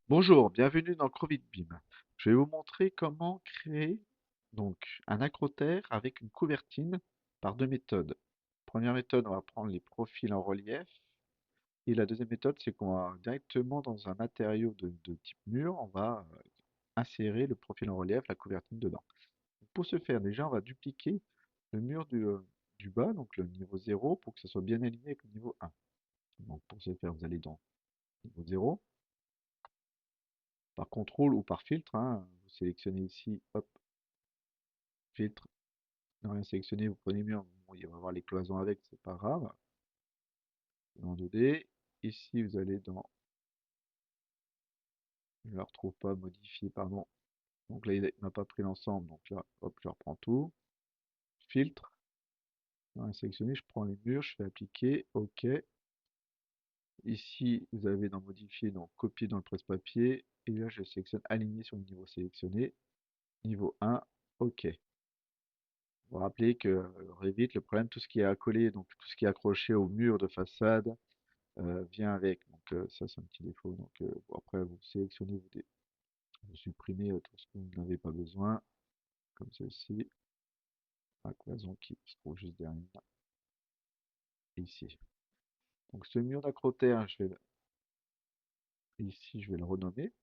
Bonjour, bienvenue dans CrovidBeam. Je vais vous montrer comment créer un acrotère avec une couvertine par deux méthodes. Première méthode, on va prendre les profils en relief. Et la deuxième méthode, c'est qu'on va directement dans un matériau de type mur, on va insérer le profil en relief, la couvertine dedans. Pour ce faire, déjà, on va dupliquer le mur du bas, donc le niveau 0, pour que ça soit bien aligné avec le niveau 1. Donc pour ce faire, vous allez dans niveau 0, par contrôle ou par filtre, hein. Vous sélectionnez ici, hop, filtre, ne rien sélectionner, vous prenez mur, bon, il va y avoir les cloisons avec, c'est pas grave, en 2D. Ici, vous allez dans, je ne la retrouve pas, modifier, pardon. Donc là, il m'a pas pris l'ensemble, donc là, hop, je reprends tout. Filtre, ne rien sélectionner, je prends les murs, je fais appliquer, OK. Ici, vous avez dans modifier, donc copier dans le presse-papier, et là, je sélectionne aligner sur le niveau sélectionné, niveau 1, OK. Vous vous rappelez que Revit, le problème, tout ce qui est accolé, donc tout ce qui est accroché au mur de façade, vient avec. Donc ça, c'est un petit défaut. Donc bon, après, vous sélectionnez, vous supprimez tout ce que vous n'avez pas besoin, comme ceci. La cloison qui se trouve juste derrière, ici. Donc ce mur d'acrotère, ici, je vais le renommer,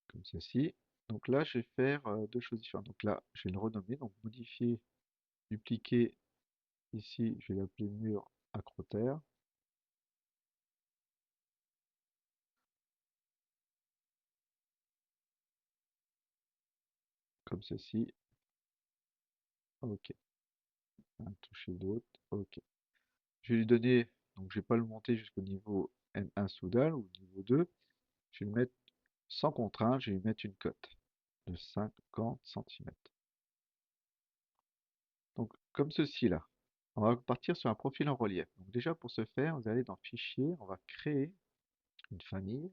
comme ceci. Donc là, je vais faire deux choses différentes. Donc là, je vais le renommer, donc modifier, dupliquer. Ici, je vais l'appeler mur acrotère, comme ceci. OK. Un toucher d'autre. OK. Je vais lui donner, donc je vais pas le monter jusqu'au niveau N1 sous dalle ou niveau 2. Je vais le mettre sans contrainte, je vais lui mettre une cote de 50 centimètres. Donc comme ceci là. On va partir sur un profil en relief. Donc déjà pour ce faire, vous allez dans Fichier, on va créer une famille.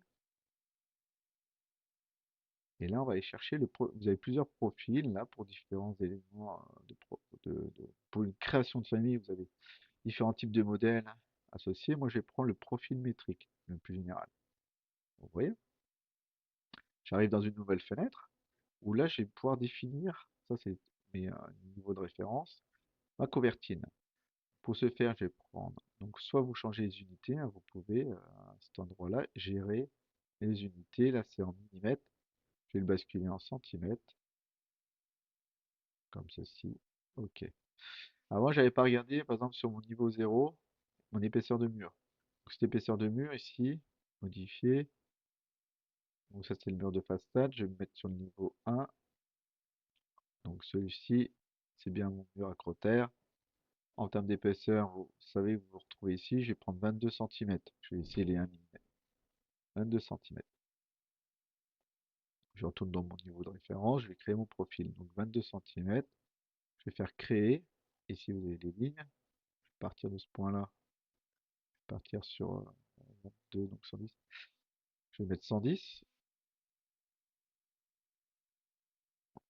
Et là, on va aller chercher vous avez plusieurs profils là pour différents éléments pour une création de famille, vous avez différents types de modèles associés. Moi, je vais prendre le profil métrique, le plus général. Vous voyez? J'arrive dans une nouvelle fenêtre où là, je vais pouvoir définir, ça c'est mes niveaux de référence, ma couvertine. Pour ce faire, je vais prendre, donc soit vous changez les unités, hein, vous pouvez à cet endroit-là gérer les unités, là c'est en millimètres, je vais le basculer en centimètres, comme ceci, ok. Avant, j'avais pas regardé, par exemple, sur mon niveau 0, mon épaisseur de mur. Donc, cette épaisseur de mur ici, modifier, donc ça c'est le mur de façade, je vais me mettre sur le niveau 1, donc celui-ci, c'est bien mon mur acrotère. En termes d'épaisseur, vous savez, vous vous retrouvez ici, je vais prendre 22 centimètres. Je vais essayer les 1 mm. 22 centimètres. Je retourne dans mon niveau de référence, je vais créer mon profil. Donc 22 centimètres. Je vais faire créer. Ici, vous avez des lignes. Je vais partir de ce point-là. Je vais partir sur 22, donc 110. Je vais mettre 110.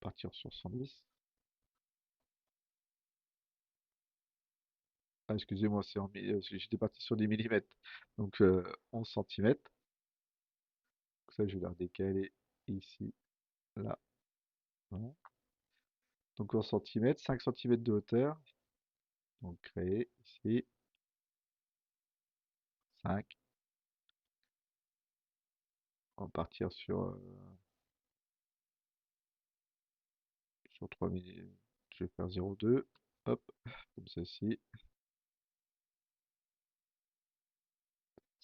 Partir sur 110. Ah, excusez-moi, j'étais parti sur des millimètres. Donc 11 centimètres. Donc ça, je vais la décaler ici, là. Voilà. Donc en centimètres, 5 centimètres de hauteur. Donc créer ici, 5. On va partir sur 3 mm. Je vais faire 0,2. Hop, comme ceci.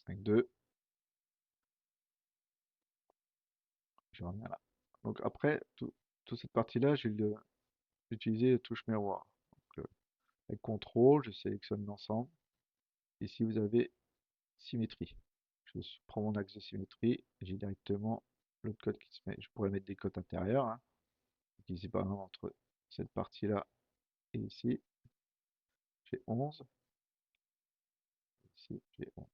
5,2. Je reviens là. Donc après, toute cette partie-là, j'ai utilisé la touche miroir. Donc, avec CTRL, je sélectionne l'ensemble. Ici, vous avez symétrie. Prends mon axe de symétrie, j'ai directement l'autre code qui se met. Je pourrais mettre des codes intérieurs, hein. Donc ici, par exemple, entre cette partie-là et ici, j'ai 11. Ici, j'ai 11.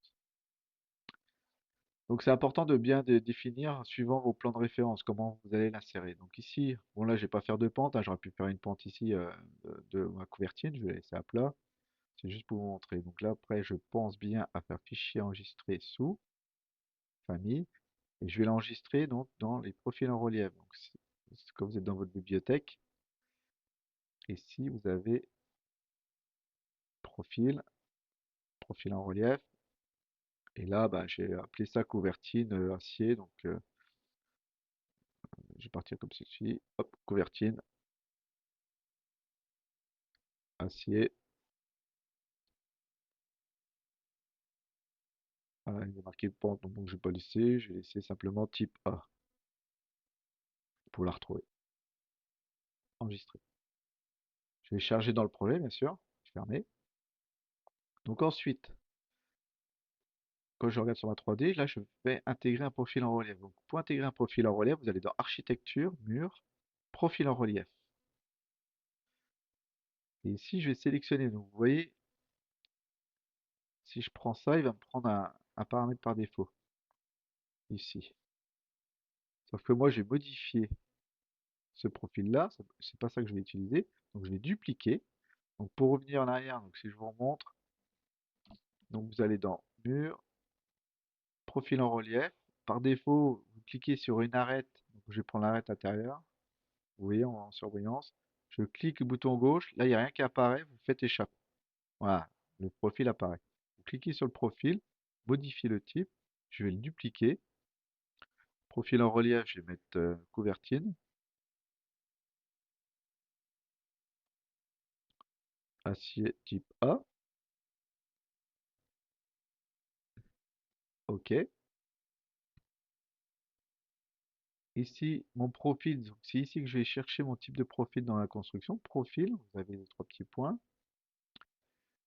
Donc c'est important de bien définir, suivant vos plans de référence, comment vous allez l'insérer. Donc ici, bon là, je vais pas faire de pente, hein, j'aurais pu faire une pente ici de ma couvertine, je vais laisser à plat. C'est juste pour vous montrer. Donc là, après, je pense bien à faire fichier enregistré sous famille. Et je vais l'enregistrer donc dans les profils en relief. Donc, quand vous êtes dans votre bibliothèque, ici, vous avez profil, profil en relief. Et là, bah, j'ai appelé ça couvertine acier. Donc, je vais partir comme ceci. Hop, couvertine, acier. Voilà, il est marqué pente, donc je ne vais pas laisser. Je vais laisser simplement type A pour la retrouver. Enregistrer. Je vais charger dans le projet, bien sûr. Fermer. Donc ensuite, quand je regarde sur ma 3D, là, je vais intégrer un profil en relief. Donc, pour intégrer un profil en relief, vous allez dans Architecture, Mur, Profil en relief. Et ici, je vais sélectionner. Donc, vous voyez, si je prends ça, il va me prendre un paramètre par défaut, ici. Sauf que moi, j'ai modifié ce profil-là. C'est pas ça que je vais utiliser. Donc, je vais dupliquer. Donc, pour revenir en arrière, donc si je vous remontre, donc vous allez dans Mur, Profil en relief. Par défaut, vous cliquez sur une arête. Donc, je vais prendre l'arête intérieure. Vous voyez en surbrillance. Je clique le bouton gauche, là il n'y a rien qui apparaît, vous faites échapper. Voilà, le profil apparaît. Vous cliquez sur le profil, modifiez le type, je vais le dupliquer. Profil en relief, je vais mettre couvertine, acier type A, OK. Ici, mon profil, donc c'est ici que je vais chercher mon type de profil dans la construction. Profil, vous avez les trois petits points.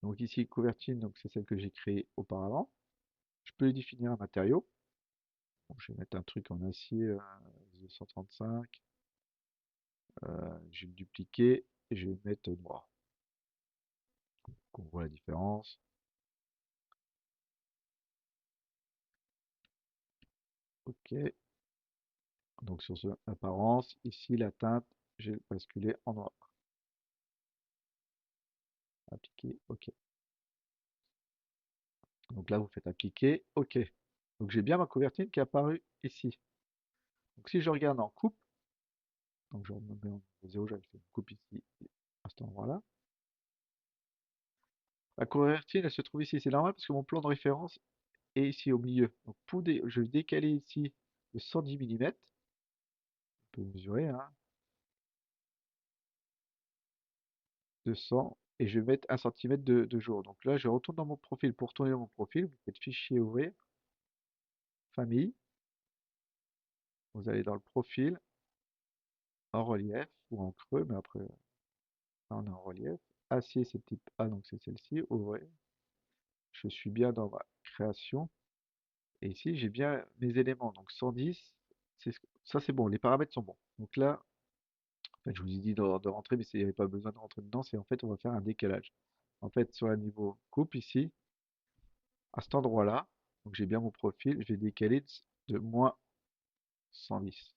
Donc ici, couvertine, donc c'est celle que j'ai créée auparavant. Je peux définir un matériau. Bon, je vais mettre un truc en acier 235. Je vais le dupliquer et je vais le mettre noir. Donc on voit la différence. OK. Donc sur ce apparence, ici la teinte, j'ai basculé en noir. Appliquer, OK. Donc là, vous faites appliquer, OK. Donc j'ai bien ma couvertine qui est apparue ici. Donc si je regarde en coupe, donc je remets en 0, j'avais fait une coupe ici, à cet endroit-là. La couvertine, elle se trouve ici. C'est normal parce que mon plan de référence est ici au milieu. Donc je vais décaler ici de 110 mm. On peut mesurer, hein, 200, et je vais mettre 1 cm de jour. Donc là, je retourne dans mon profil. Pour retourner dans mon profil, vous faites fichier, ouvrir, famille, vous allez dans le profil, en relief ou en creux, mais après, là, on est en relief. Acier, c'est type A, donc c'est celle-ci, ouvrir. Je suis bien dans ma création. Et ici, j'ai bien mes éléments. Donc 110, ça c'est bon, les paramètres sont bons. Donc là, en fait, je vous ai dit de rentrer, mais il n'y avait pas besoin de rentrer dedans. C'est en fait, on va faire un décalage. En fait, sur le niveau coupe ici, à cet endroit-là, donc j'ai bien mon profil, je vais décaler de moins 110.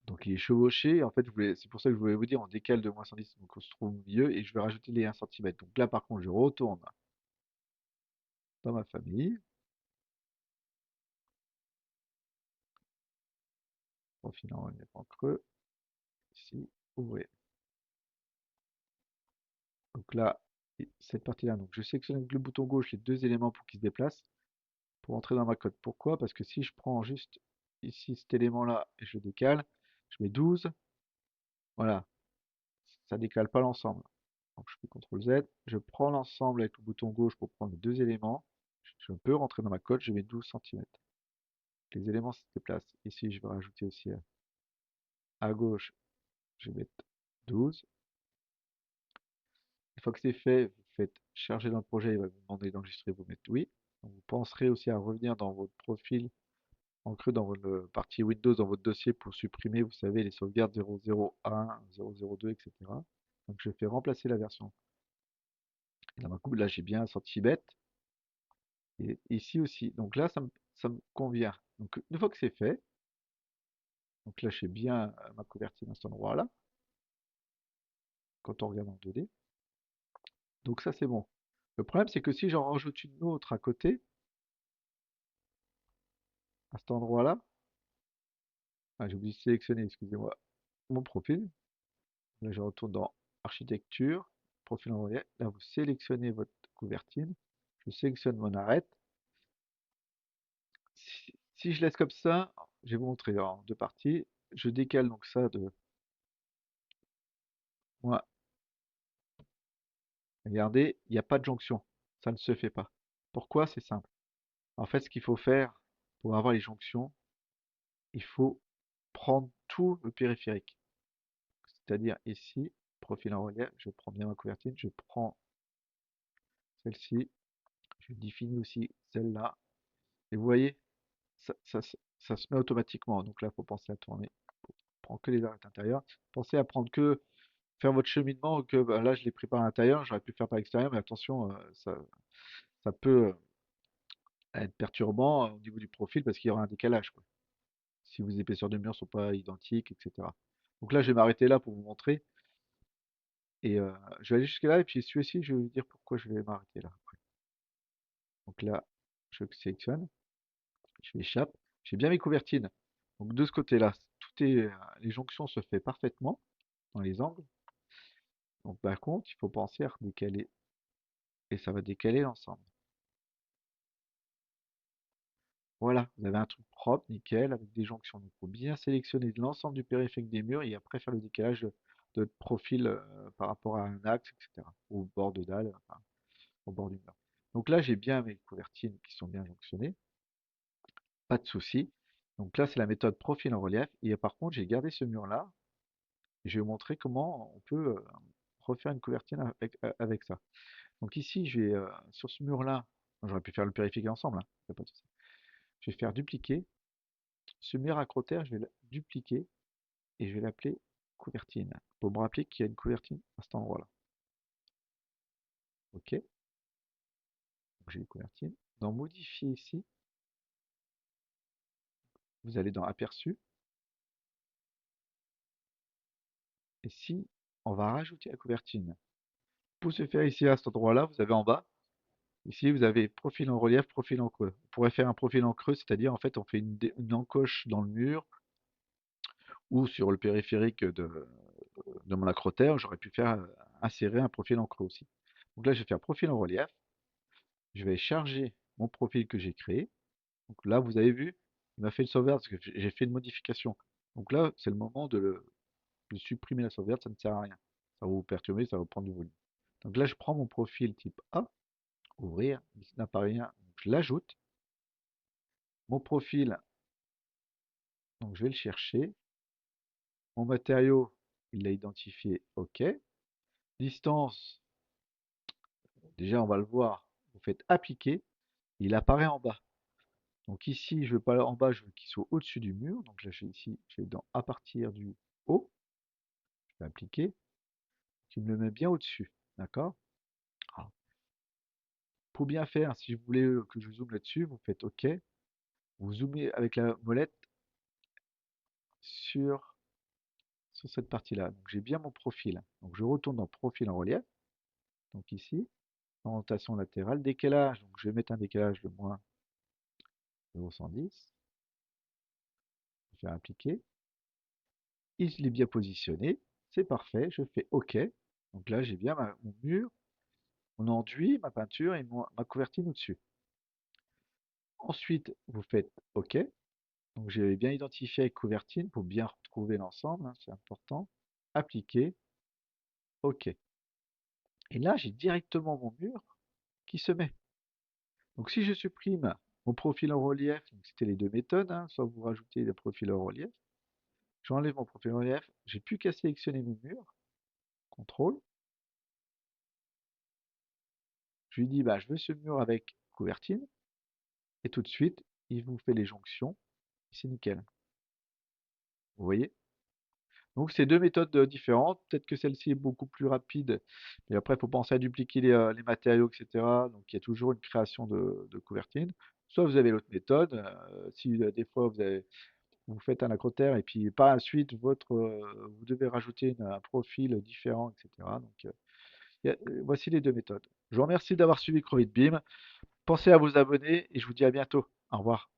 Donc il est chevauché, en fait, c'est pour ça que je voulais vous dire, on décale de moins 110, donc on se trouve au milieu, et je vais rajouter les 1 cm. Donc là, par contre, je retourne dans ma famille, profil en relief en creux, ici, ouvrir. Donc là, cette partie-là, donc je sélectionne avec le bouton gauche les deux éléments pour qu'ils se déplacent, pour entrer dans ma cote. Pourquoi? Parce que si je prends juste ici cet élément-là et je décale, je mets 12, voilà, ça décale pas l'ensemble. Donc je fais CTRL Z, je prends l'ensemble avec le bouton gauche pour prendre les deux éléments, je peux rentrer dans ma cote, je mets 12 cm. Les éléments se déplacent. Ici, je vais rajouter aussi à gauche, je vais mettre 12. Une fois que c'est fait, vous faites charger dans le projet, il va vous demander d'enregistrer, vous mettez oui. Donc, vous penserez aussi à revenir dans votre profil en creux dans votre partie Windows, dans votre dossier pour supprimer, vous savez, les sauvegardes 001, 002, etc. Donc je fais remplacer la version. Dans ma coupe, là j'ai bien un centimètre. Et ici aussi. Donc là, ça me convient. Donc une fois que c'est fait, donc là j'ai bien ma couverture à cet endroit-là. quand on regarde en 2D. Donc ça, c'est bon. Le problème, c'est que si j'en rajoute une autre à côté, à cet endroit-là, ah, j'ai oublié de sélectionner, excusez-moi, mon profil. Là, je retourne dans architecture, profil en relief. Là, vous sélectionnez votre couvertine. Je sélectionne mon arête. Si je laisse comme ça, je vais vous montrer en deux parties. Je décale donc ça de moi. Regardez, il n'y a pas de jonction. Ça ne se fait pas. Pourquoi? C'est simple. En fait, ce qu'il faut faire pour avoir les jonctions, il faut prendre tout le périphérique. C'est-à-dire ici, profil en relief, je prends bien ma couvertine, je prends celle-ci, je définis aussi celle-là. Et vous voyez, ça se met automatiquement. Donc là, il faut penser à tourner. Prends que les arêtes intérieures. Pensez à prendre que faire votre cheminement, que bah, là je l'ai pris par l'intérieur, j'aurais pu le faire par l'extérieur, mais attention, ça peut être perturbant au niveau du profil parce qu'il y aura un décalage, quoi. Si vos épaisseurs de mur ne sont pas identiques, etc. Donc là, je vais m'arrêter là pour vous montrer. Et je vais aller jusque là, et puis celui-ci, je vais vous dire pourquoi je vais m'arrêter là après. Donc là, je sélectionne, je l'échappe. J'ai bien mes couvertines. Donc de ce côté-là, les jonctions se fait parfaitement dans les angles. Donc par contre, il faut penser à redécaler, et ça va décaler l'ensemble. Voilà, vous avez un truc propre, nickel, avec des jonctions. Donc il faut bien sélectionner l'ensemble du périphérique des murs et après faire le décalage de votre profil par rapport à un axe, etc. Au bord de dalle, enfin, au bord du mur. Donc là, j'ai bien mes couvertines qui sont bien jonctionnées, pas de souci. Donc là, c'est la méthode profil en relief. Et par contre, j'ai gardé ce mur-là. Et je vais vous montrer comment on peut refaire une couvertine avec ça. Donc ici, sur ce mur-là, j'aurais pu faire le périphérique ensemble, hein, y a pas de souci. Je vais faire dupliquer. Ce mur acrotaire, je vais le dupliquer et je vais l'appeler couvertine. Pour me rappeler qu'il y a une couvertine à cet endroit-là. OK. Donc j'ai une couvertine. Dans modifier ici, vous allez dans aperçu. Et si on va rajouter la couvertine. Pour ce faire ici à cet endroit-là, vous avez en bas. Ici, vous avez profil en relief, profil en creux. On pourrait faire un profil en creux, c'est-à-dire en fait on fait une encoche dans le mur ou sur le périphérique de mon acrotère, j'aurais pu faire insérer un profil en creux aussi. Donc là, je vais faire profil en relief. Je vais charger mon profil que j'ai créé. Donc là, vous avez vu, il m'a fait une sauvegarde parce que j'ai fait une modification. Donc là, c'est le moment de supprimer la sauvegarde, ça ne sert à rien. Ça va vous perturber, ça va vous prendre du volume. Donc là, je prends mon profil type A, ouvrir, il n'apparaît rien, donc je l'ajoute. Mon profil, donc je vais le chercher. Mon matériau, il l'a identifié, OK. Distance, déjà on va le voir, vous faites appliquer, il apparaît en bas. Donc ici, je veux pas en bas, je veux qu'il soit au-dessus du mur. Donc là, ici, je vais dans à partir du haut, je vais appliquer, qui me le met bien au-dessus. D'accord? Alors, pour bien faire, si vous voulez que je zoome là-dessus, vous faites OK. Vous zoomez avec la molette sur, sur cette partie-là. Donc j'ai bien mon profil. Donc je retourne dans profil en relief. Donc ici, orientation latérale, décalage. Donc je vais mettre un décalage de moins 0,110. Je vais faire appliquer. Il est bien positionné. C'est parfait. Je fais OK. Donc là, j'ai bien mon mur, mon enduit, ma peinture et ma couvertine au-dessus. Ensuite, vous faites OK. Donc j'ai bien identifié avec couvertine pour bien retrouver l'ensemble, hein, c'est important. Appliquer, OK. Et là, j'ai directement mon mur qui se met. Donc si je supprime mon profil en relief, donc c'était les deux méthodes, hein, soit vous rajoutez le profil en relief, j'enlève mon profil en relief, j'ai plus qu'à sélectionner mes murs, contrôle. Je lui dis, bah, je veux ce mur avec couvertine, et tout de suite, il vous fait les jonctions, c'est nickel. Vous voyez? Donc c'est deux méthodes différentes. Peut-être que celle-ci est beaucoup plus rapide, mais après il faut penser à dupliquer les matériaux, etc. Donc il y a toujours une création de couvertine. Soit vous avez l'autre méthode, si des fois vous avez Vous faites un acrotère et puis par la suite, vous devez rajouter un profil différent, etc. Donc, voici les deux méthodes. Je vous remercie d'avoir suivi Crevit Beam. Pensez à vous abonner et je vous dis à bientôt. Au revoir.